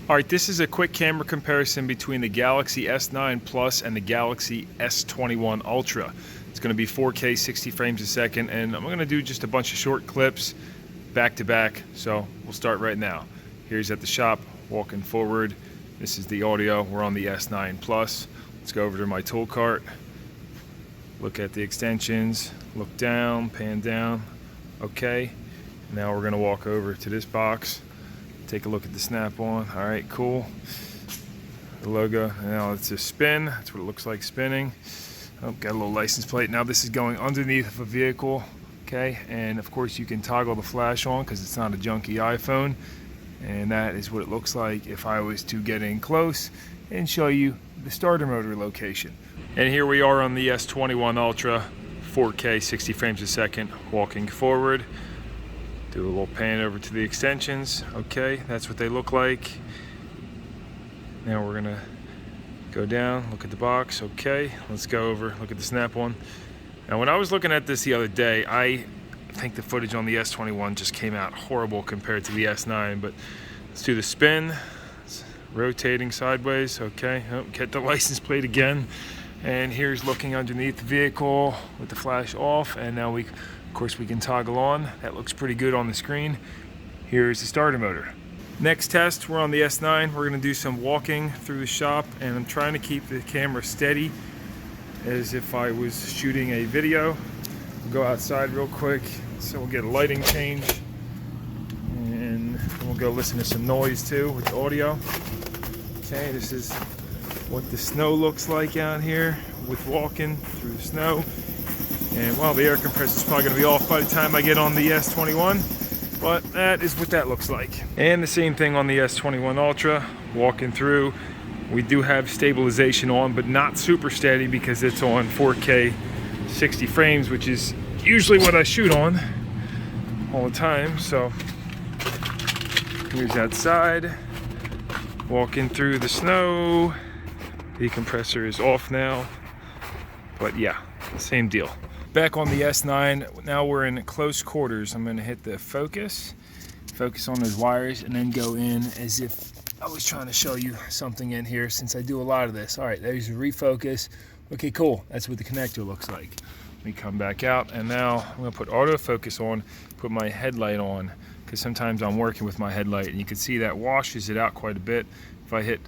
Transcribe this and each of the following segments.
Alright, this is a quick camera comparison between the Galaxy S9 Plus and the Galaxy S21 Ultra. It's going to be 4K 60 frames a second, and I'm going to do just a bunch of short clips back to back, so we'll start right now. Here's at the shop, walking forward. This is the audio. We're on the S9 Plus. Let's go over to my tool cart, look at the extensions, look down, pan down. Okay, now we're going to walk over to this box. Take a look at the snap-on. All right, cool. The logo. Now it's a spin. That's what it looks like spinning. Oh, got a little license plate. Now this is going underneath of a vehicle. Okay, and of course you can toggle the flash on because it's not a junky iPhone. And that is what it looks like if I was to get in close and show you the starter motor location. And here we are on the S21 Ultra, 4K 60 frames a second, walking forward. Do a little pan over to the extensions. Okay, that's what they look like. Now we're gonna go down, look at the box. Okay, let's go over, look at the snap-on. Now when I was looking at this the other day, I think the footage on the S21 just came out horrible compared to the S9, but let's do the spin. It's rotating sideways. Okay, oh, get the license plate again. And here's looking underneath the vehicle with the flash off, and now of course we can toggle on. That looks pretty good on the screen. Here's the starter motor. Next test, we're on the S9. We're gonna do some walking through the shop, and I'm trying to keep the camera steady as if I was shooting a video. We'll go outside real quick, so we'll get a lighting change, and we'll go listen to some noise too with the audio. Okay, this is what the snow looks like out here with walking through the snow. And well, the air compressor is probably going to be off by the time I get on the S21, but that is what that looks like. And the same thing on the S21 Ultra, walking through. We do have stabilization on, but not super steady because it's on 4K 60 frames, which is usually what I shoot on all the time. So here's outside, walking through the snow. The compressor is off now, but yeah, same deal. Back on the S9, now we're in close quarters. I'm gonna hit the focus on those wires, and then go in as if I was trying to show you something in here since I do a lot of this. All right, there's the refocus. Okay, cool, that's what the connector looks like. Let me come back out, and now I'm gonna put autofocus on, put my headlight on, because sometimes I'm working with my headlight, and you can see that washes it out quite a bit. If I hit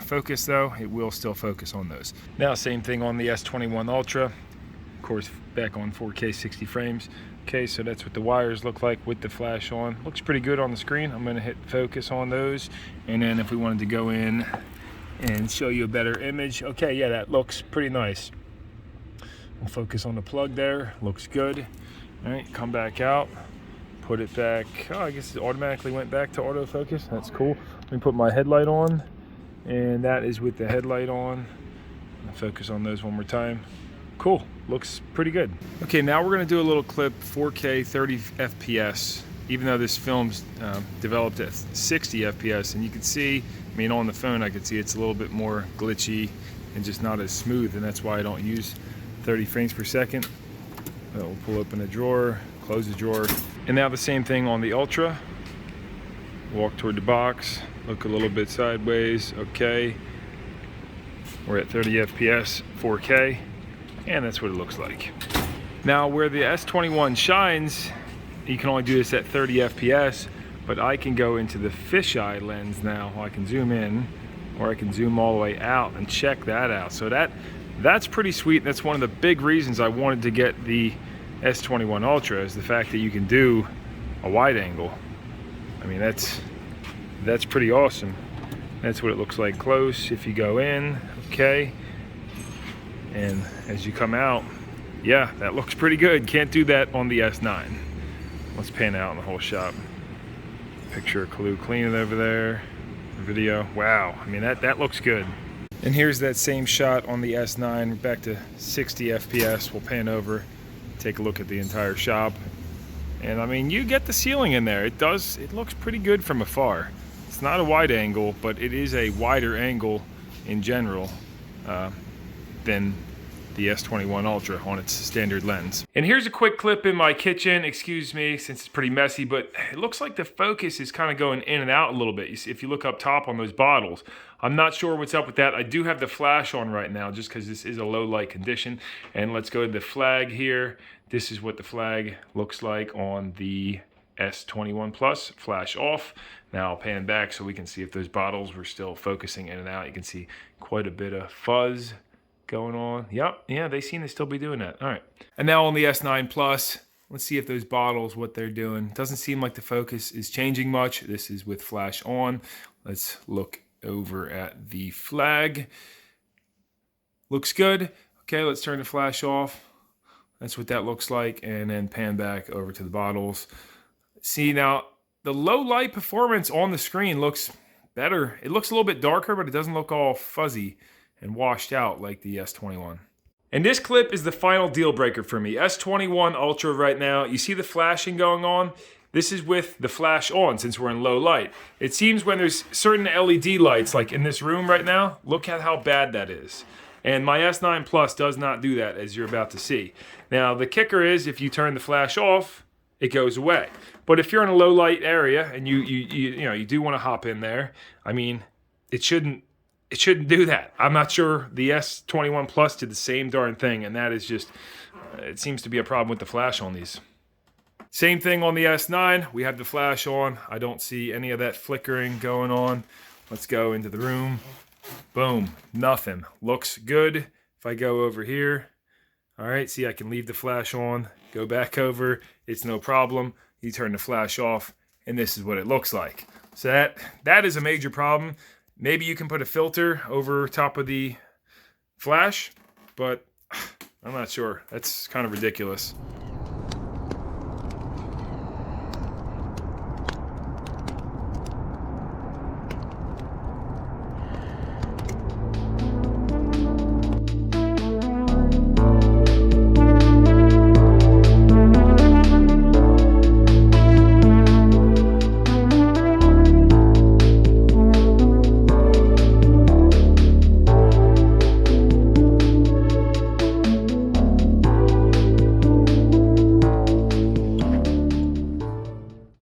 focus though, it will still focus on those. Now, same thing on the S21 Ultra. Of course, back on 4K 60 frames. Okay, so that's what the wires look like with the flash on. Looks pretty good on the screen. I'm gonna hit focus on those. And then if we wanted to go in and show you a better image, okay, yeah, that looks pretty nice. We'll focus on the plug there, looks good. All right, come back out, put it back. Oh, I guess it automatically went back to autofocus. That's cool. Let me put my headlight on, and that is with the headlight on. I'll focus on those one more time. Cool, looks pretty good. Okay, now we're gonna do a little clip, 4K 30 FPS, even though this film's developed at 60 FPS, and you can see, I mean, on the phone I can see it's a little bit more glitchy and just not as smooth, and that's why I don't use 30 frames per second. We'll pull open a drawer, close the drawer, and now the same thing on the Ultra. Walk toward the box, look a little bit sideways. Okay, we're at 30 FPS, 4K, and that's what it looks like. Now, where the S21 shines, you can only do this at 30 FPS, but I can go into the fisheye lens now. I can zoom in, or I can zoom all the way out and check that out. So that's pretty sweet. That's one of the big reasons I wanted to get the S21 Ultra, is the fact that you can do a wide angle. I mean, that's pretty awesome. That's what it looks like close if you go in. Okay, and as you come out, yeah, that looks pretty good. Can't do that on the S9. Let's pan out in the whole shop. Picture of Kalu cleaning over there. The video, wow, I mean, that looks good. And here's that same shot on the S9. We're back to 60 FPS. We'll pan over, take a look at the entire shop. And I mean, you get the ceiling in there. It looks pretty good from afar. It's not a wide angle, but it is a wider angle in general than the S21 Ultra on its standard lens. And here's a quick clip in my kitchen, excuse me, since it's pretty messy, but it looks like the focus is kind of going in and out a little bit. You see, if you look up top on those bottles, I'm not sure what's up with that. I do have the flash on right now just because this is a low light condition. And let's go to the flag here. This is what the flag looks like on the S21 Plus, flash off. Now I'll pan back so we can see if those bottles were still focusing in and out. You can see quite a bit of fuzz going on. Yep, yeah, they seem to still be doing that. All right. And now on the S9 Plus, let's see if those bottles, what they're doing. Doesn't seem like the focus is changing much. This is with flash on. Let's look over at the flag. Looks good. Okay, let's turn the flash off. That's what that looks like. And then pan back over to the bottles. See, now the low light performance on the screen looks better. It looks a little bit darker, but it doesn't look all fuzzy and washed out like the S21. And this clip is the final deal breaker for me. S21 Ultra right now, you see the flashing going on? This is with the flash on since we're in low light. It seems when there's certain LED lights, like in this room right now, look at how bad that is. And my S9 Plus does not do that, as you're about to see. Now, the kicker is if you turn the flash off, it goes away. But if you're in a low light area and you do want to hop in there, I mean, it shouldn't do that. I'm not sure the S21 Plus did the same darn thing, and that is just, it seems to be a problem with the flash on these. Same thing on the S9. We have the flash on. I don't see any of that flickering going on. Let's go into the room. Boom, nothing. Looks good. If I go over here, all right, see, I can leave the flash on, go back over, it's no problem. You turn the flash off, and this is what it looks like. So that is a major problem. Maybe you can put a filter over top of the flash, but I'm not sure. That's kind of ridiculous.